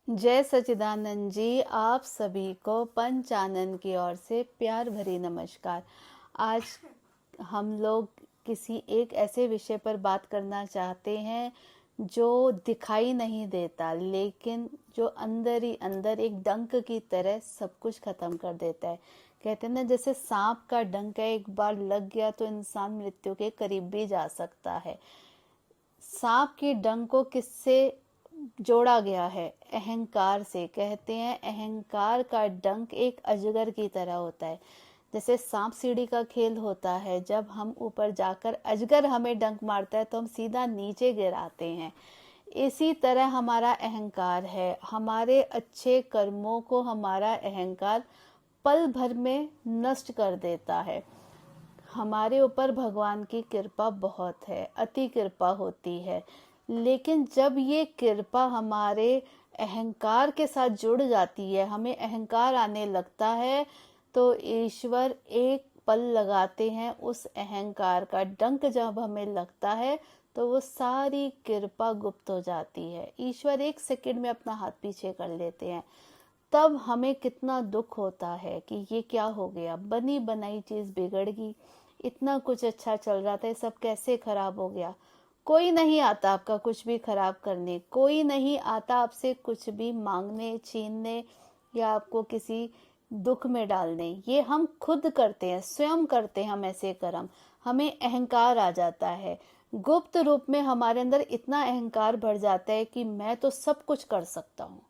जय सच्चिदानंद जी, आप सभी को पंचानन की ओर से प्यार भरी नमस्कार। आज हम लोग किसी एक ऐसे विषय पर बात करना चाहते हैं जो दिखाई नहीं देता, लेकिन जो अंदर ही अंदर एक डंक की तरह सब कुछ खत्म कर देता है। कहते हैं ना, जैसे सांप का डंक है, एक बार लग गया तो इंसान मृत्यु के करीब भी जा सकता है। सांप के डंक को किससे जोड़ा गया है? अहंकार से। कहते हैं अहंकार का डंक एक अजगर की तरह होता है। जैसे सांप सीढ़ी का खेल होता है, जब हम ऊपर जाकर अजगर हमें डंक मारता है तो हम सीधा नीचे गिराते हैं। इसी तरह हमारा अहंकार है। हमारे अच्छे कर्मों को हमारा अहंकार पल भर में नष्ट कर देता है। हमारे ऊपर भगवान की कृपा बहुत है, अति कृपा होती है, लेकिन जब ये कृपा हमारे अहंकार के साथ जुड़ जाती है, हमें अहंकार आने लगता है, तो ईश्वर एक पल लगाते हैं। उस अहंकार का डंक जब हमें लगता है तो वो सारी कृपा गुप्त हो जाती है। ईश्वर एक सेकंड में अपना हाथ पीछे कर लेते हैं। तब हमें कितना दुख होता है कि ये क्या हो गया, बनी बनाई चीज बिगड़ गई, इतना कुछ अच्छा चल रहा था, ये सब कैसे खराब हो गया। कोई नहीं आता आपका कुछ भी खराब करने, कोई नहीं आता आपसे कुछ भी मांगने, छीनने या आपको किसी दुख में डालने। ये हम खुद करते हैं, स्वयं करते हैं हम ऐसे कर्म। हमें अहंकार आ जाता है, गुप्त रूप में हमारे अंदर इतना अहंकार बढ़ जाता है कि मैं तो सब कुछ कर सकता हूँ,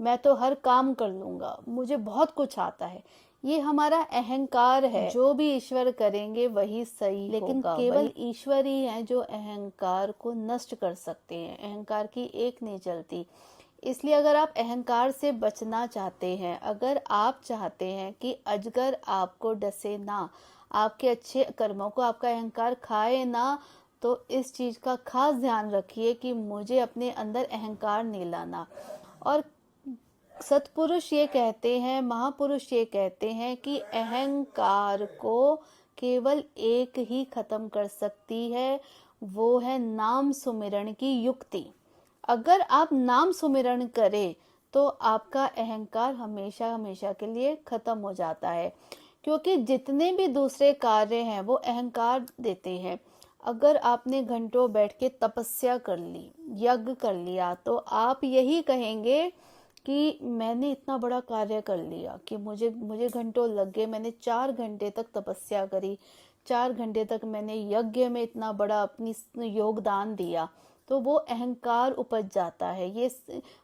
मैं तो हर काम कर लूंगा, मुझे बहुत कुछ आता है। ये हमारा अहंकार है। जो भी ईश्वर करेंगे वही सही लेकिन होगा। केवल ईश्वर ही है जो अहंकार को नष्ट कर सकते हैं। अहंकार की एक नहीं चलती। इसलिए अगर आप अहंकार से बचना चाहते हैं, अगर आप चाहते हैं कि अजगर आपको डसे ना, आपके अच्छे कर्मों को आपका अहंकार खाए ना, तो इस चीज का खास ध्यान रखिए कि मुझे अपने अंदर अहंकार नहीं लाना। और सतपुरुष ये कहते हैं, महापुरुष ये कहते हैं कि अहंकार को केवल एक ही खत्म कर सकती है, वो है नाम सुमिरण की युक्ति। अगर आप नाम सुमिरण करें तो आपका अहंकार हमेशा हमेशा के लिए खत्म हो जाता है, क्योंकि जितने भी दूसरे कार्य हैं वो अहंकार देते हैं। अगर आपने घंटों बैठ के तपस्या कर ली, यज्ञ कर लिया, तो आप यही कहेंगे कि मैंने इतना बड़ा कार्य कर लिया कि मुझे मुझे घंटों लग गए, मैंने 4 घंटे तक तपस्या करी, 4 घंटे तक मैंने यज्ञ में इतना बड़ा अपनी योगदान दिया। तो वो अहंकार उपज जाता है। ये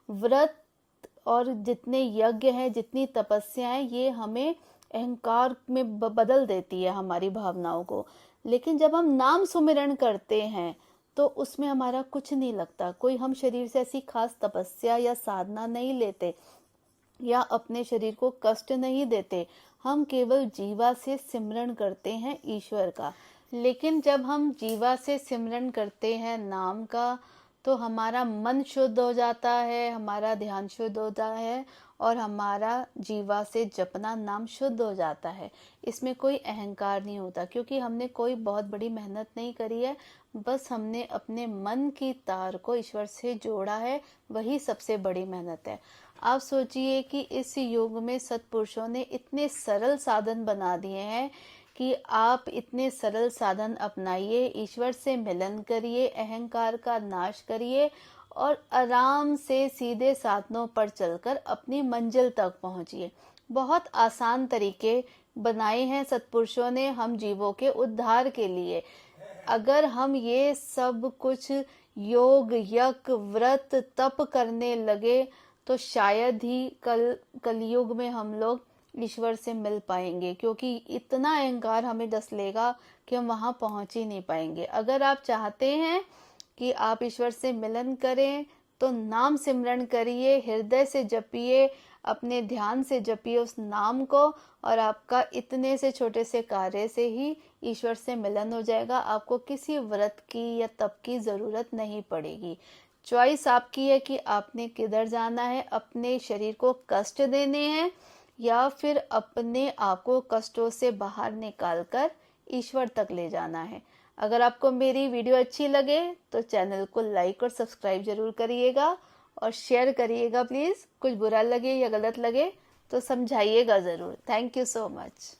व्रत और जितने यज्ञ हैं, जितनी तपस्याएं, ये हमें अहंकार में बदल देती है हमारी भावनाओं को। लेकिन जब हम नाम सुमिरन करते हैं तो उसमें हमारा कुछ नहीं लगता। कोई हम शरीर से ऐसी खास तपस्या या साधना नहीं लेते या अपने शरीर को कष्ट नहीं देते। हम केवल जीवा से सिमरन करते हैं ईश्वर का। लेकिन जब हम जीवा से सिमरन करते हैं नाम का, तो हमारा मन शुद्ध हो जाता है, हमारा ध्यान शुद्ध होता है और हमारा जीवा से जपना नाम शुद्ध हो जाता है। इसमें कोई अहंकार नहीं होता, क्योंकि हमने कोई बहुत बड़ी मेहनत नहीं करी है, बस हमने अपने मन की तार को ईश्वर से जोड़ा है, वही सबसे बड़ी मेहनत है। आप सोचिए कि इस युग में सत्पुरुषों ने इतने सरल साधन बना दिए हैं कि आप इतने सरल साधन अपनाइए, ईश्वर से मिलन करिए, अहंकार का नाश करिए और आराम से सीधे साधनों पर चलकर अपनी मंजिल तक पहुंचिए। बहुत आसान तरीके बनाए हैं सत्पुरुषों ने हम जीवों के उद्धार के लिए। अगर हम ये सब कुछ योग, यज्ञ, व्रत, तप करने लगे तो शायद ही कलयुग में हम लोग ईश्वर से मिल पाएंगे, क्योंकि इतना अहंकार हमें डस लेगा कि हम वहां पहुंच ही नहीं पाएंगे। अगर आप चाहते हैं कि आप ईश्वर से मिलन करें तो नाम सिमरन करिए, हृदय से जपिए, अपने ध्यान से जपिए उस नाम को, और आपका इतने से छोटे से कार्य से ही ईश्वर से मिलन हो जाएगा। आपको किसी व्रत की या तप की जरूरत नहीं पड़ेगी। चॉइस आपकी है कि आपने किधर जाना है, अपने शरीर को कष्ट देने हैं या फिर अपने आप को कष्टों से बाहर निकालकर ईश्वर तक ले जाना है। अगर आपको मेरी वीडियो अच्छी लगे तो चैनल को लाइक और सब्सक्राइब जरूर करिएगा और शेयर करिएगा प्लीज़। कुछ बुरा लगे या गलत लगे तो समझाइएगा ज़रूर। Thank you so much.